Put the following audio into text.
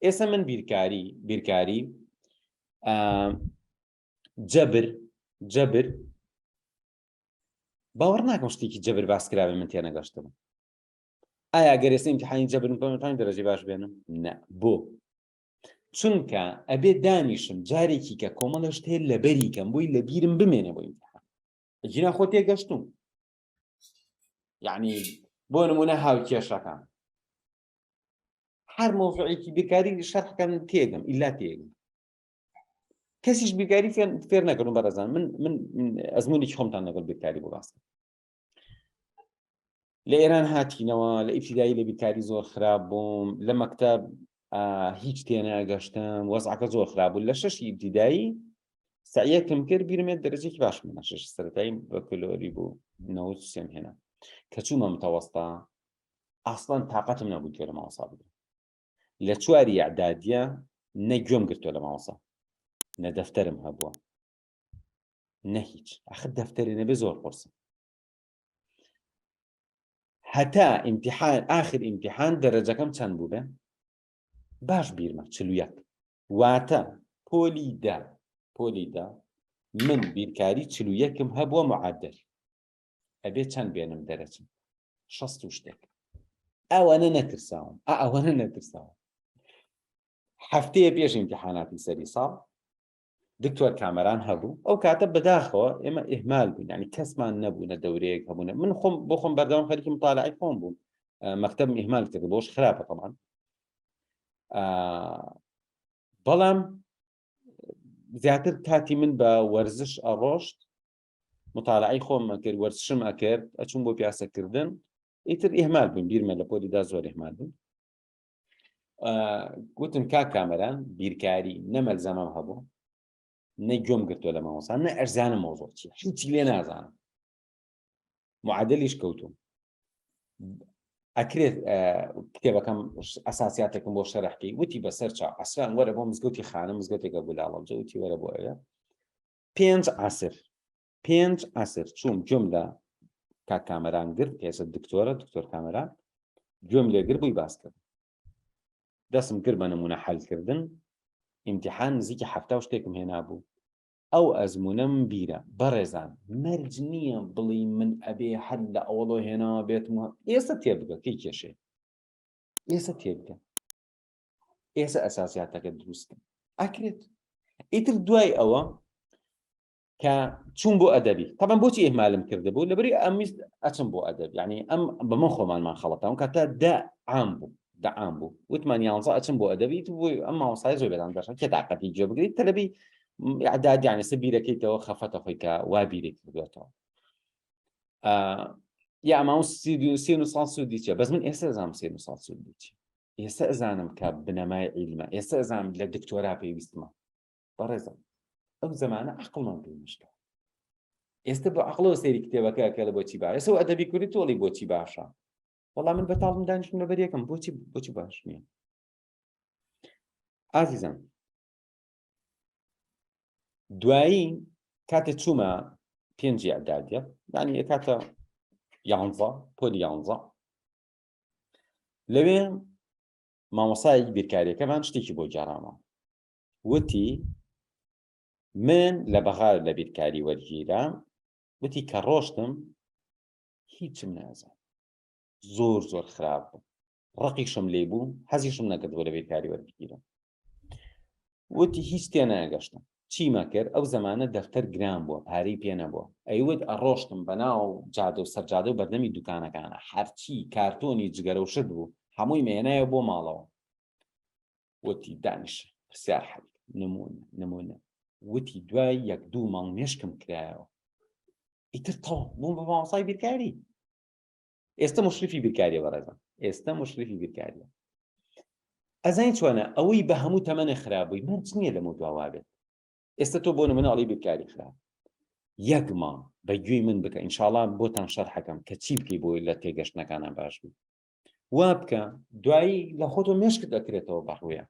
ئێستا من بیرکاری جەبر باوەڕ ناکەم شتێکی جەبر باس کراوێ من تێنەگەشتم. ئایا ئەگەر ئێستا ئیمتیحانی جەبرم بکەم دەرەجەی باش بێنم؟ نە. بۆ چونکە ئەبێ دانیشم جارێکی کە کۆمەڵە شتێ لەبەری کەم بۆی لە بیرم بمێنێ بۆ ئیمتیحان. جینا خۆ تێگەشتوم. یعنی بۆ نمونە هاوکێشەکان هەر مۆزوعێکی بیرکاری شەرحەکەن تێگەم ئیلا تێگەم. کەسیش بیرکاری فێر نەکردم بەڕێزان. من ئەزمونێکی خۆمتان لەگەڵ بیرکاری بۆ باس لە ئێران هاتینەوە لە ئیبتیدایی لە بیرکاری زۆر خراپ بووم لە مەکتەب هیچ تێناگەشتم وەزعەکە زۆر خراپ بوو. لە شەشی ئیبتیدایی سعیەکم کرد بیرمێت دەرەجێکی باش منە شەش سەرەتایی بەکلۆری بوو 93 هێنا کە چوومە متەوەستا ئاسڵان تااقەتم نەبوو گوێ لە ماوەسا بگرم. لە چواری ئەعدادیە نە گوێم گرتووە لە ماوەسا نە دەفتەرم هەبووە نە هیچ. ئەخر دەفتەرێ نەبێ زۆر قورسم. هەتا ئیمتیحان ئاخر ئیمتیحان دەرەجەکەم چەند بوو بێ؟ باش بیرمە 41. واتە پۆلی دا من بیرکاری 41م هەبووە معادل. ئەبێ چەند بێنم دەرەچم 60 و شتێک. ئەوانە نەترساوم. هەفتەیە پێش ئیمتیحاناتی سەری ساڵ دکتۆر کامەران هەبوو. ئەو کاتە بەداخەوە ئێمە ئیهمال بووین، یعنی کەسمان نەبوونە دەورەیەک هەبوونە. من خۆم بۆ خۆم بەردەوام خەریکی مطالعەی خۆم بووم. مەکتەبم ئیهمال کرد بۆش خراپە طبعاً. بەڵام زیاتر کاتی من بە وەرزش ئەڕۆشت، مطالعەی خۆم ئەکرد، وەرزشم ئەکرد، ئەچووم بۆ پیاسەکردن. ئیتر ئیهمال بووین، بیرمە لە پۆلیدا زۆر ئیهمال بووین. گوتم کاک کامەران بیرکاری نەمەلزەمەم هەبوو، نە گوێم گرتووە لە مامۆستا، نە ئەرزانم مۆزوع چییە، هیچی لێ نازانم. معادلیش کەوتوم. ئەکرێت کتێبەکەم ئەساسیاتێکم بۆ شەرحکەی وتی بەسەر چاو ئەسران وەرە بۆ مزگەوتی خانە مزگەوتێکە بولاڵەمجە وتی وەرە بۆ ئەوە 5 عەسر چووم گوێم لە کاک کامەران گرت کێسە دکتۆر کامەران گوێم لێ گر بووی باس کرد. دەستم کرد بە نمونە حەلکردن. ئیمتیحان نزیکی 70 شتێکم هێنا بوو. ئەو ئەزمونەم بیرە بەڕێزان مەرج نییە بڵی من ئەبێ هەر لە ئەوڵۆ هێناوە بێتم. ئێستا تێبگە کەی کێشێ ئێستا تێبگە ئێستا ئەساسیاتەکە دروستکە ئەکرێت. ئیتر دوای ئەوە کە چوون بۆ ئەدەبی تەبەن بۆچی ئیهمالم کرده بوو لەبەری ئەمیست ئەچم بۆ ئەدەب. یعنی ئەم بەمە خۆمانمان خەڵەتەوە کاتە دەعام بوو وتمان 11 ئەچم بۆ ئەدەبی بۆی ئەم ماوەسای زۆر بێدان دەشن کێ تااقەتی گوێ بگریت تەلەبی ئەعداد یعنی بیرەکەیتەوە خەفەتە خۆی کە وا بیرێک بێتەوە. یا ئەماوە 30 سوودی چیە؟ بەس من ئێستا ئەزانم 30 سوودی چیە. ئێستا ئەزانم کە بنەمای عیلمە. ئێستا ئەزانم لە دکتۆرا پێویستمە. بەڕێزم ئەو زەمانە عەقڵمان پێی مشکە. ئێستا بە عەقڵەوە سەیری کتێبەکە لە بۆچی باش. ئێستا ئەدەبی کوردی تۆڵی بۆچی باشە. وەڵام من بەتاڵم دانیشتم لەبەر یەکەم بۆچی باش نییە. ئازیزان دوایی کاتێ چوومە 5 ئەعدادیە یعنی کاتە 11 پۆلی 11 لەوێ مامۆسای بیرکاریەکەمان شتێکی بۆ جاڕامە. وتی من لە بەغار لە بیرکاری وەرگیرە وتی کە ڕۆشتم هیچم نازانم زۆر خراپ بوو ڕقیشم لێ بوو حەزیشم نەکردەوە لە بیرکاری وەرگیرە. وتی هیچ تێناگەشتم. چیمە کرد؟ ئەو زەمانە دەفتەر گران بووە پارەی پێ نەبووە. ئەیوت ئەڕۆشتم بەناو جادە و سەرجادە و بەردەمی دوکانەکانە هەرچی کارتۆنی جگەرە و شت بوو هەمووی مێنایە بۆ ماڵەوە. وتی دانیشە پرسیار حەل نمونە. وتی دوای 1-2 مانگ مێشکم کرایەوە. ئیتر تەواو بووم بە مامۆسای بیرکاری. ئێستا مشرفی بیرکاریە بەڕێزم. ئێستا مشرفی بیرکاریە. ئەزانیت چۆنە ئەوەی بە هەموو تەمەنە خراپبووی مەرج نییە لەمە دواوا بێت. ئێستا تۆ بۆ نمونە ئەڵی بیرکاری خراپ 1 مانگ بەگوێی من بکە ئینشاڵڵا بۆتان شەرحەکەم کە چی بکەی بۆی لە تێگەشتنەکانە باش بوو. وا بکە دوایی لە خۆتۆ مێشکت دەکرێتەوە بەڕوویە.